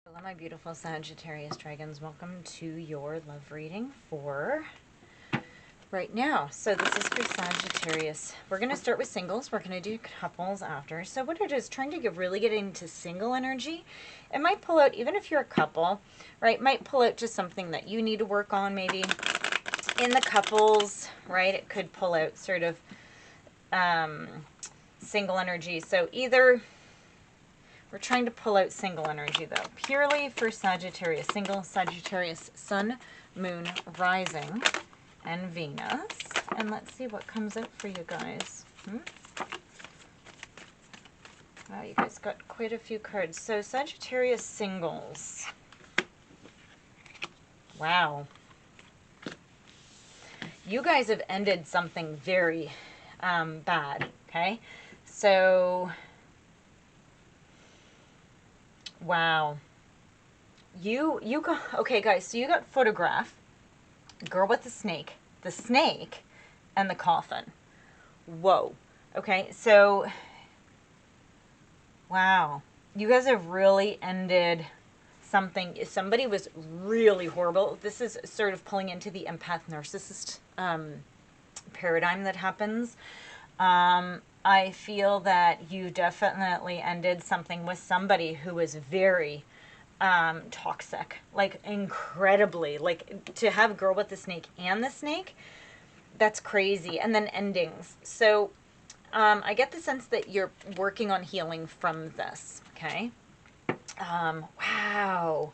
Hello, my beautiful Sagittarius dragons. Welcome to your love reading for right now. So this is for Sagittarius. We're going to start with singles. We're going to do couples after. So what it is, trying to really get into single energy. It might pull out, even if you're a couple, right? Might pull out just something that you need to work on maybe. In the couples, right? It could pull out sort of single energy. So either... We're trying to pull out single energy, though. Purely for Sagittarius. Single Sagittarius Sun, Moon, Rising, and Venus. And let's see what comes out for you guys. Wow, you guys got quite a few cards. So Sagittarius singles. Wow. You guys have ended something very bad, okay? So... Wow. You got, okay guys, so you got photograph, girl with the snake, and the coffin. Whoa. Okay, so, wow. You guys have really ended something. Somebody was really horrible. This is sort of pulling into the empath narcissist paradigm that happens. I feel that you definitely ended something with somebody who was very toxic, like incredibly, like to have girl with the snake and the snake, that's crazy. And then endings. So I get the sense that you're working on healing from this. Okay. Wow.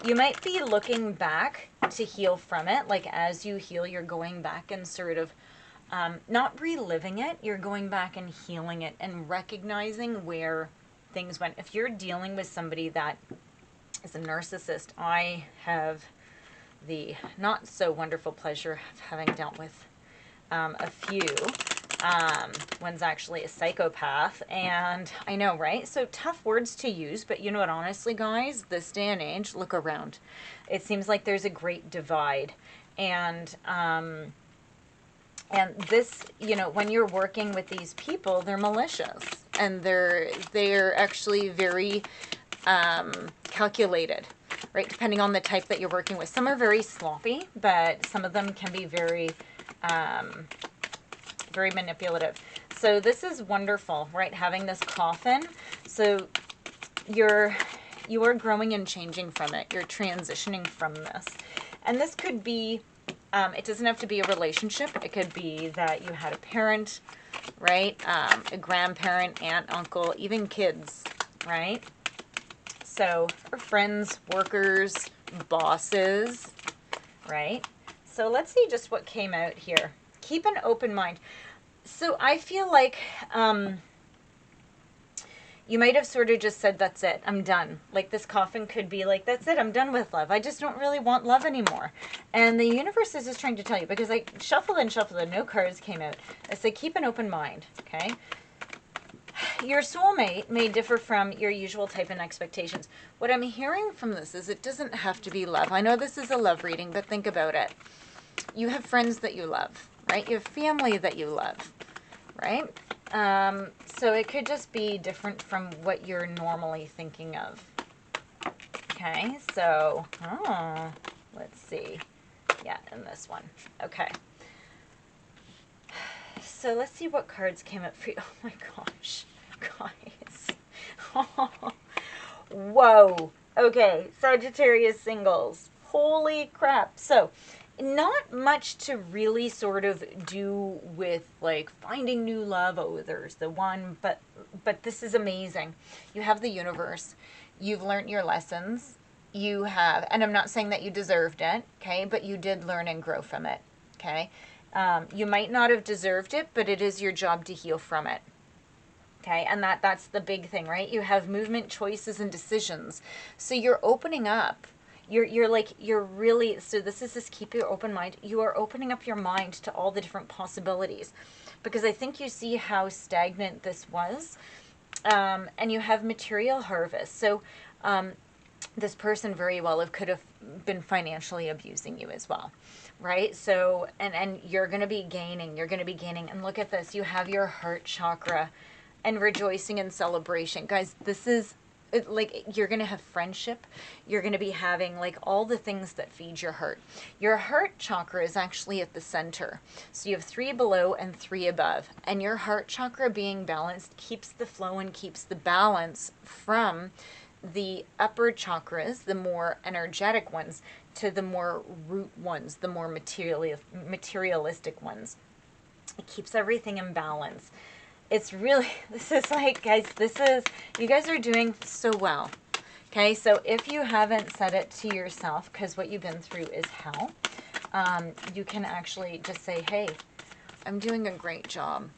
You might be looking back to heal from it. Like as you heal, you're going back and sort of not reliving it, you're going back and healing it and recognizing where things went. If you're dealing with somebody that is a narcissist, I have the not so wonderful pleasure of having dealt with a few. One's actually a psychopath, and I know, right? So tough words to use, but you know what, honestly, guys, this day and age, look around. It seems like there's a great divide, and this, you know, when you're working with these people, they're malicious and they're actually very calculated, right? Depending on the type that you're working with. Some are very sloppy, but some of them can be very, very manipulative. So this is wonderful, right? Having this coffin. So you are growing and changing from it. You're transitioning from this. And this could be, it doesn't have to be a relationship. It could be that you had a parent, right? A grandparent, aunt, uncle, even kids, right? So, or friends, workers, bosses, right? So let's see just what came out here. Keep an open mind. So I feel like you might have sort of just said, that's it, I'm done. Like this coffin could be like, that's it, I'm done with love. I just don't really want love anymore. And the universe is just trying to tell you, because I shuffled and no cards came out. I say, keep an open mind, okay? Your soulmate may differ from your usual type and expectations. What I'm hearing from this is it doesn't have to be love. I know this is a love reading, but think about it. You have friends that you love, right? You have family that you love, right? So it could just be different from what you're normally thinking of. Okay, so, let's see. Yeah, in this one. Okay. So let's see what cards came up for you. Oh my gosh, guys. Whoa. Okay, Sagittarius singles. Holy crap. So, not much to really sort of do with like finding new love. Oh, there's the one, but this is amazing. You have the universe. You've learned your lessons. You have, and I'm not saying that you deserved it, okay, but you did learn and grow from it, okay? You might not have deserved it, but it is your job to heal from it. Okay, and that's the big thing, right? You have movement, choices, and decisions. So you're opening up. You're really, so this is this keep your open mind. You are opening up your mind to all the different possibilities, because I think you see how stagnant this was, and you have material harvest. So this person very well could have been financially abusing you as well, right? So, and you're going to be gaining, and look at this. You have your heart chakra and rejoicing and celebration. Guys, this is like you're going to have friendship. You're going to be having like all the things that feed your heart. Your heart chakra is actually at the center. So you have 3 below and 3 above. And your heart chakra being balanced keeps the flow and keeps the balance from the upper chakras, the more energetic ones, to the more root ones, the more materialistic ones. It keeps everything in balance. It's really, this is like, guys, you guys are doing so well. Okay, so if you haven't said it to yourself, because what you've been through is hell, you can actually just say, hey, I'm doing a great job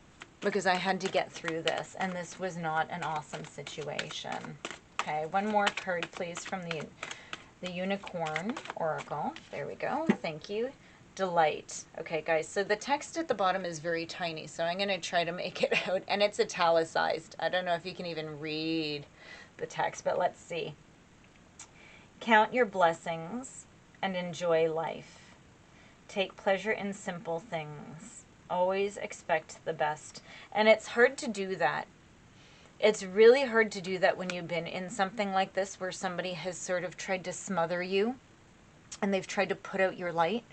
because I had to get through this, and this was not an awesome situation. Okay, one more card, please, from the Unicorn Oracle. There we go. Thank you. Delight. Okay, guys, so the text at the bottom is very tiny, so I'm going to try to make it out, and it's italicized. I don't know if you can even read the text, but let's see. Count your blessings and enjoy life. Take pleasure in simple things. Always expect the best. And it's hard to do that. It's really hard to do that when you've been in something like this where somebody has sort of tried to smother you and they've tried to put out your light.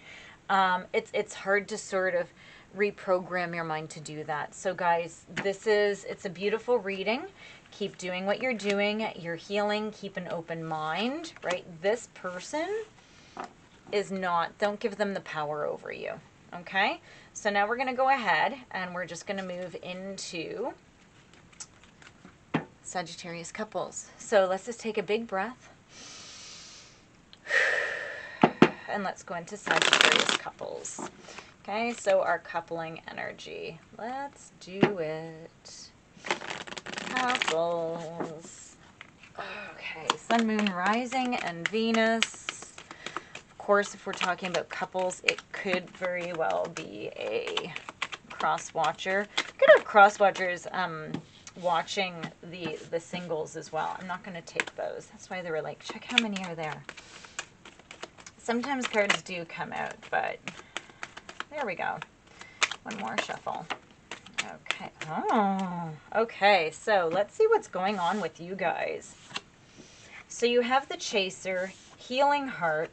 It's hard to sort of reprogram your mind to do that. So guys, it's a beautiful reading. Keep doing what you're doing. You're healing. Keep an open mind, right? This person is not, don't give them the power over you. Okay? So now we're going to go ahead and we're just going to move into Sagittarius couples. So let's just take a big breath. And let's go into Sagittarius couples. Okay, so our coupling energy. Let's do it. Couples. Okay, Sun, Moon, Rising, and Venus. Of course, if we're talking about couples, it could very well be a cross-watcher. Could have cross-watchers watching the singles as well. I'm not going to take those. That's why they were like, check how many are there. Sometimes cards do come out, but there we go. One more shuffle. Okay. Oh, okay. So let's see what's going on with you guys. So you have the Chaser, Healing Heart.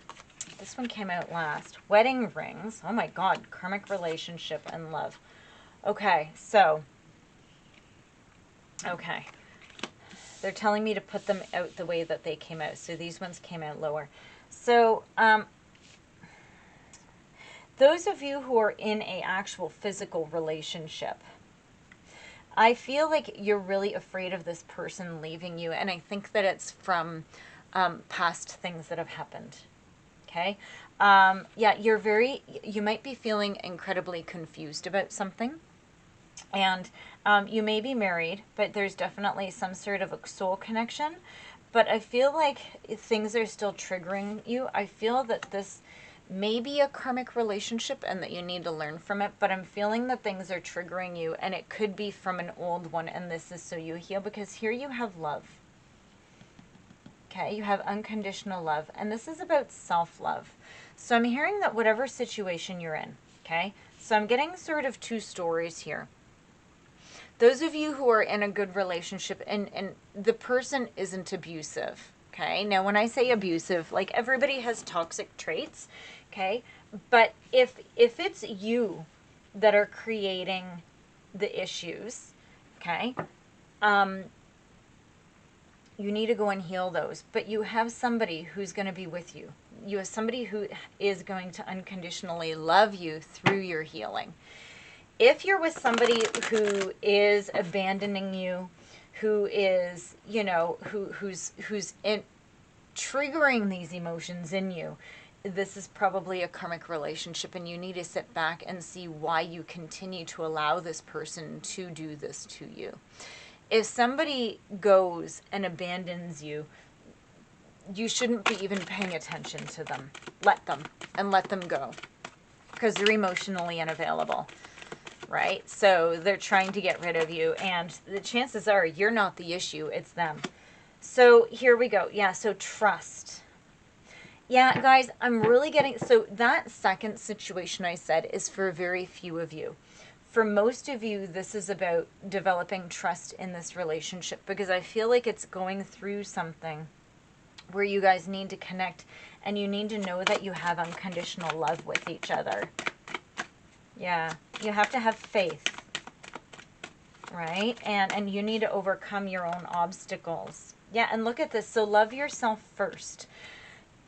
This one came out last. Wedding Rings. Oh my God. Karmic Relationship and Love. Okay. So, okay. They're telling me to put them out the way that they came out. So these ones came out lower. So, those of you who are in a actual physical relationship, I feel like you're really afraid of this person leaving you, and I think that it's from past things that have happened. Okay? Yeah, you might be feeling incredibly confused about something, and you may be married, but there's definitely some sort of a soul connection. But I feel like things are still triggering you. I feel that this may be a karmic relationship and that you need to learn from it. But I'm feeling that things are triggering you. And it could be from an old one. And this is so you heal. Because here you have love. Okay, you have unconditional love. And this is about self-love. So I'm hearing that whatever situation you're in. Okay, so I'm getting sort of 2 stories here. Those of you who are in a good relationship and the person isn't abusive, okay? Now, when I say abusive, like everybody has toxic traits, okay? But if it's you that are creating the issues, okay, you need to go and heal those. But you have somebody who's going to be with you. You have somebody who is going to unconditionally love you through your healing. If you're with somebody who is abandoning you, who is, you know, who's triggering these emotions in you, this is probably a karmic relationship, and you need to sit back and see why you continue to allow this person to do this to you. If somebody goes and abandons you, you shouldn't be even paying attention to them. Let them, and let them go, because they're emotionally unavailable. Right? So they're trying to get rid of you, and the chances are you're not the issue, it's them. So here we go. Yeah, so trust. Yeah, guys, I'm really getting, so that second situation I said is for very few of you. For most of you, this is about developing trust in this relationship, because I feel like it's going through something where you guys need to connect and you need to know that you have unconditional love with each other. Yeah, you have to have faith, right? And you need to overcome your own obstacles. Yeah, and look at this. So love yourself first.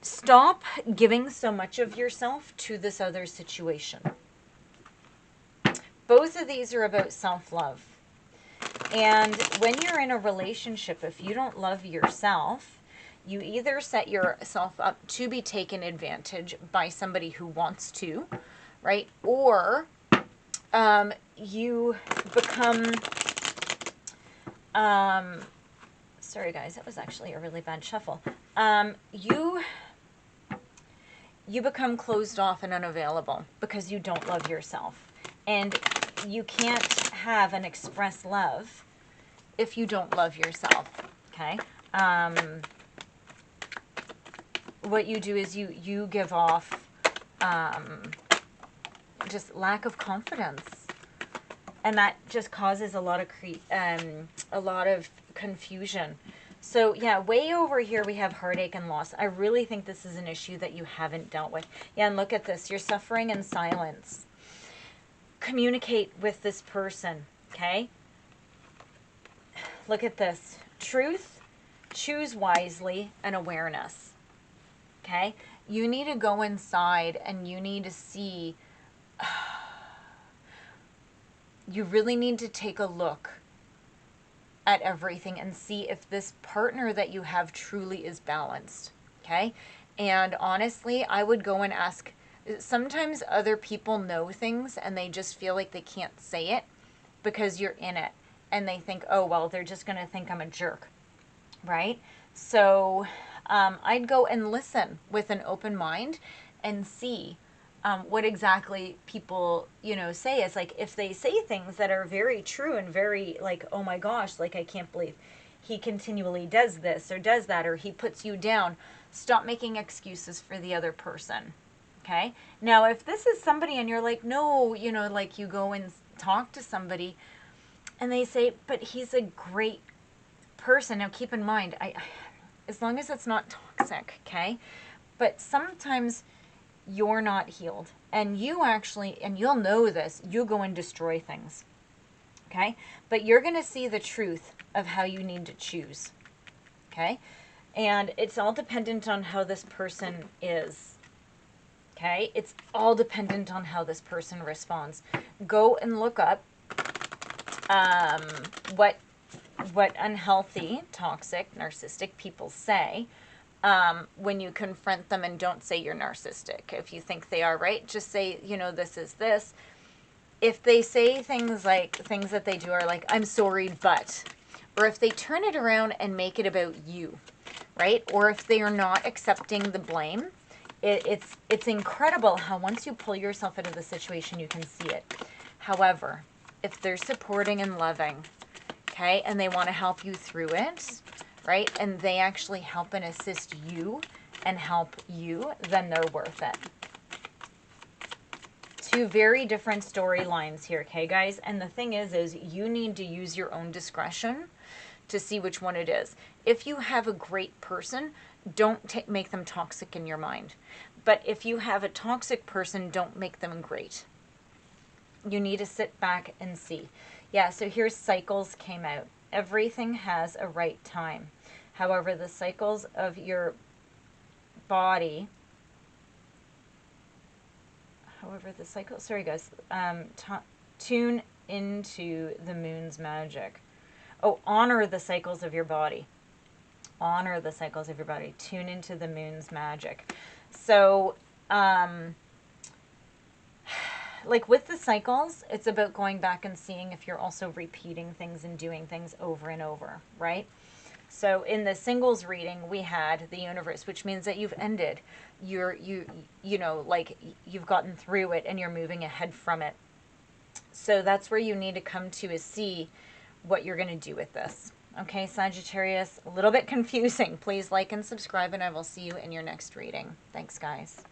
Stop giving so much of yourself to this other situation. Both of these are about self-love. And when you're in a relationship, if you don't love yourself, you either set yourself up to be taken advantage by somebody who wants to, right? Or you become, sorry guys, that was actually a really bad shuffle. You become closed off and unavailable because you don't love yourself. And you can't have and express love if you don't love yourself, okay? What you do is you give off just lack of confidence. And that just causes a lot of confusion. So yeah, way over here we have heartache and loss. I really think this is an issue that you haven't dealt with. Yeah, and look at this. You're suffering in silence. Communicate with this person, okay? Look at this. Truth, choose wisely, and awareness, okay? You need to go inside and you need to see, you really need to take a look at everything and see if this partner that you have truly is balanced, okay? And honestly, I would go and ask. Sometimes other people know things and they just feel like they can't say it because you're in it. And they think, oh, well, they're just going to think I'm a jerk, right? So I'd go and listen with an open mind and see what exactly people, say. It's like if they say things that are very true and very like, oh my gosh, like I can't believe he continually does this or does that, or he puts you down. Stop making excuses for the other person. Okay. Now, if this is somebody and you're like, no, like you go and talk to somebody and they say, but he's a great person. Now, keep in mind, as long as it's not toxic, okay? But sometimes you're not healed and you'll know this, you go and destroy things, okay? But you're going to see the truth of how you need to choose, okay? And it's all dependent on how this person is. Okay, it's all dependent on how this person responds. Go and look up what unhealthy, toxic, narcissistic people say when you confront them, and don't say you're narcissistic. If you think they are, right, just say, this is this. If they say things that they do are like, I'm sorry, but, or if they turn it around and make it about you, right, or if they are not accepting the blame, it's incredible how once you pull yourself out of the situation, you can see it. However, if they're supporting and loving, okay, and they want to help you through it, right, and they actually help and assist you and help you, then they're worth it. Two very different storylines here, okay, guys? And the thing is you need to use your own discretion to see which one it is. If you have a great person, don't make them toxic in your mind. But if you have a toxic person, don't make them great. You need to sit back and see. Yeah, so here's cycles came out. Everything has a right time. However, the cycles of your body, sorry guys, tune into the moon's magic. Oh, honor the cycles of your body. Honor the cycles of your body. Tune into the moon's magic. So, like with the cycles, it's about going back and seeing if you're also repeating things and doing things over and over, right? So in the singles reading, we had the universe, which means that you've ended. You've gotten through it and you're moving ahead from it. So that's where you need to come to is see what you're going to do with this. Okay, Sagittarius, a little bit confusing. Please like and subscribe, and I will see you in your next reading. Thanks, guys.